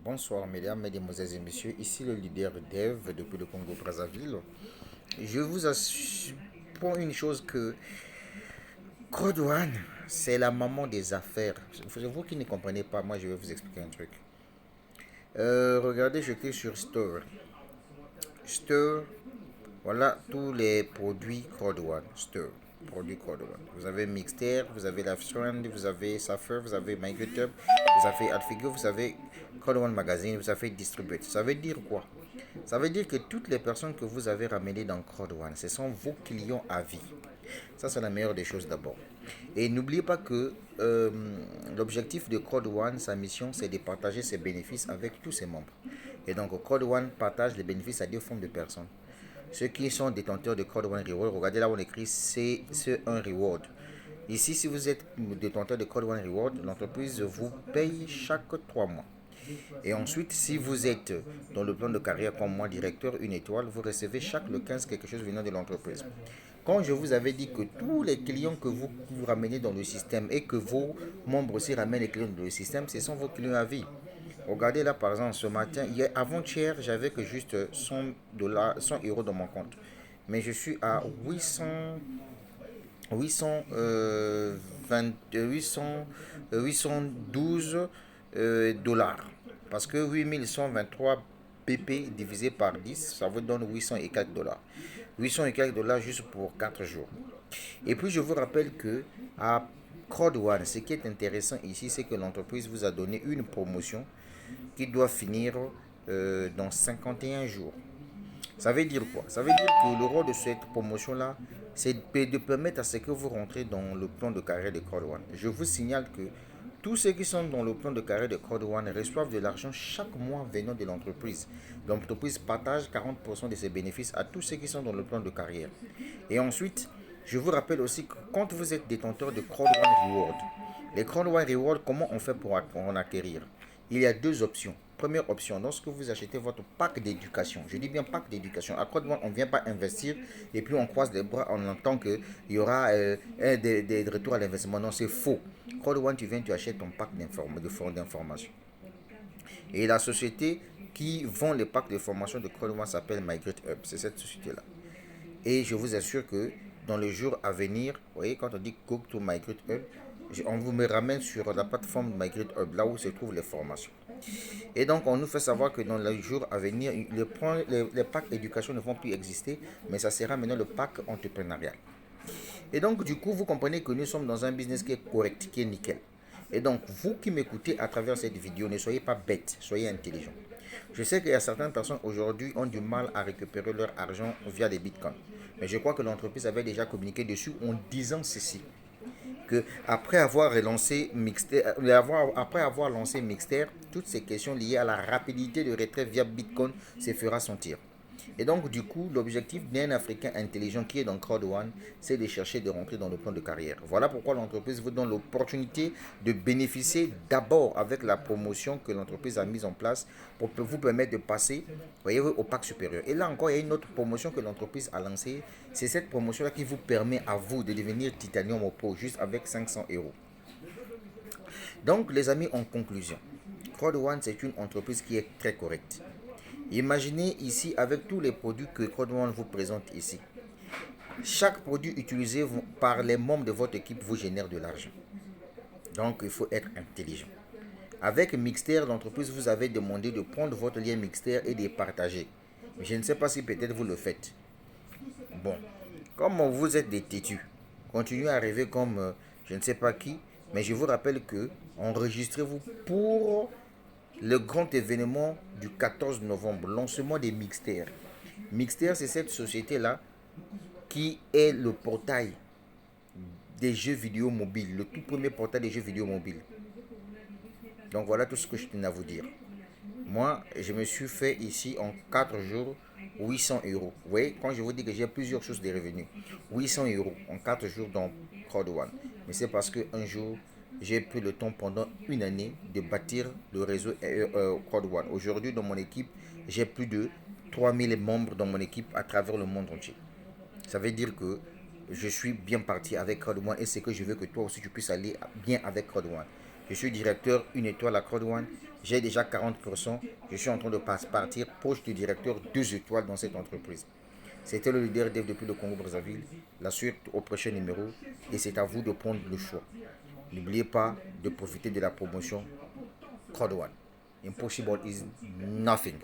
Bonsoir mesdames, mesdemoiselles et messieurs, ici le leader Dev depuis le Congo Brazzaville. Je vous apprends une chose que Code c'est la maman des affaires. Vous qui ne comprenez pas, moi je vais vous expliquer un truc. Regardez, je clique sur Store. Store, voilà tous les produits Code Store. Produits Code One. Vous avez Mixter, vous avez LiveStrand, vous avez Safer, vous avez MyGoodTub, vous avez Adfigure, vous avez Code One Magazine, vous avez Distribute. Ça veut dire quoi? Ça veut dire que toutes les personnes que vous avez ramenées dans Crowd One, ce sont vos clients à vie. Ça, c'est la meilleure des choses d'abord. Et n'oubliez pas que l'objectif de Crowd One, sa mission, c'est de partager ses bénéfices avec tous ses membres. Et donc, Crowd One partage les bénéfices à deux formes de personnes. Ceux qui sont détenteurs de Crowd One Reward, regardez là où on écrit C1 Reward. Ici, si vous êtes détenteur de Crowd One Reward, l'entreprise vous paye chaque 3 mois. Et ensuite, si vous êtes dans le plan de carrière comme moi, directeur une étoile, vous recevez chaque le 15 quelque chose venant de l'entreprise. Quand je vous avais dit que tous les clients que vous ramenez dans le système et que vos membres aussi ramènent les clients dans le système, ce sont vos clients à vie. Regardez là par exemple ce matin, avant-hier, j'avais que juste 100 $, 100 € dans mon compte. Mais je suis à 800, 20, 800, 812 dollars. Parce que 8123 PP divisé par 10, ça vous donne 800 et quelques dollars. 800 et quelques dollars juste pour 4 jours. Et puis je vous rappelle que à Crowd One, ce qui est intéressant ici, c'est que l'entreprise vous a donné une promotion qui doit finir dans 51 jours. Ça veut dire quoi? Ça veut dire que le rôle de cette promotion-là, c'est de permettre à ce que vous rentrez dans le plan de carrière de Crowd One. Je vous signale que tous ceux qui sont dans le plan de carrière de Crowd One reçoivent de l'argent chaque mois venant de l'entreprise. L'entreprise partage 40% de ses bénéfices à tous ceux qui sont dans le plan de carrière. Et ensuite, je vous rappelle aussi que quand vous êtes détenteur de Crowd One Reward, les Crowd One Reward, comment on fait pour en acquérir? Il y a deux options. Première option, lorsque vous achetez votre pack d'éducation, je dis bien pack d'éducation, à Crowd One, on ne vient pas investir et puis on croise les bras, on entend qu'il y aura des retours à l'investissement. Non, c'est faux. Crowd One, tu viens, tu achètes ton pack d'information. Et la société qui vend les packs de formation de Crowd One s'appelle Migrate Hub. C'est cette société-là. Et je vous assure que dans les jours à venir, vous voyez, quand on dit Go to Migrate Hub, on vous me ramène sur la plateforme Migrate Hub, là où se trouvent les formations. Et donc, on nous fait savoir que dans les jours à venir, les packs éducation ne vont plus exister, mais ça sera maintenant le pack entrepreneurial. Et donc, du coup, vous comprenez que nous sommes dans un business qui est correct, qui est nickel. Et donc, vous qui m'écoutez à travers cette vidéo, ne soyez pas bêtes, soyez intelligents. Je sais qu'il y a certaines personnes aujourd'hui ont du mal à récupérer leur argent via des bitcoins. Mais je crois que l'entreprise avait déjà communiqué dessus en disant ceci, que après avoir relancé Mixter, après avoir lancé Mixter, toutes ces questions liées à la rapidité de retrait via Bitcoin se fera sentir. Et donc, du coup, l'objectif d'un Africain intelligent qui est dans Crowd One, c'est de chercher de rentrer dans le plan de carrière. Voilà pourquoi l'entreprise vous donne l'opportunité de bénéficier d'abord avec la promotion que l'entreprise a mise en place pour vous permettre de passer, voyez, au pack supérieur. Et là encore, il y a une autre promotion que l'entreprise a lancée. C'est cette promotion-là qui vous permet à vous de devenir Titanium au pot juste avec 500 €. Donc, les amis, en conclusion, Crowd One, c'est une entreprise qui est très correcte. Imaginez ici avec tous les produits que Crowd One vous présente ici. Chaque produit utilisé par les membres de votre équipe vous génère de l'argent. Donc il faut être intelligent. Avec Mixter, l'entreprise vous avait demandé de prendre votre lien Mixter et de partager. Je ne sais pas si peut-être vous le faites. Bon, comme vous êtes des têtus, continuez à rêver comme je ne sais pas qui, mais je vous rappelle que enregistrez-vous pour le grand événement du 14 novembre, lancement des Mixter. Mixter, c'est cette société-là qui est le portail des jeux vidéo mobiles, le tout premier portail des jeux vidéo mobiles. Donc voilà tout ce que je tenais à vous dire. Moi, je me suis fait ici en 4 jours 800 €. Vous voyez, quand je vous dis que j'ai plusieurs sources de revenus, 800 € en 4 jours dans Crowd One. Mais c'est parce qu'un jour, j'ai pris le temps pendant une année de bâtir le réseau Crowd One. Aujourd'hui, dans mon équipe, j'ai plus de 3000 membres dans mon équipe à travers le monde entier. Ça veut dire que je suis bien parti avec Crowd One et c'est que je veux que toi aussi tu puisses aller bien avec Crowd One. Je suis directeur une étoile à Code One. J'ai déjà 40%. Je suis en train de partir poste de directeur 2 étoiles dans cette entreprise. C'était le leader dev depuis le Congo-Brazzaville. La suite au prochain numéro. Et c'est à vous de prendre le choix. N'oubliez pas de profiter de la promotion Code One. Impossible is nothing.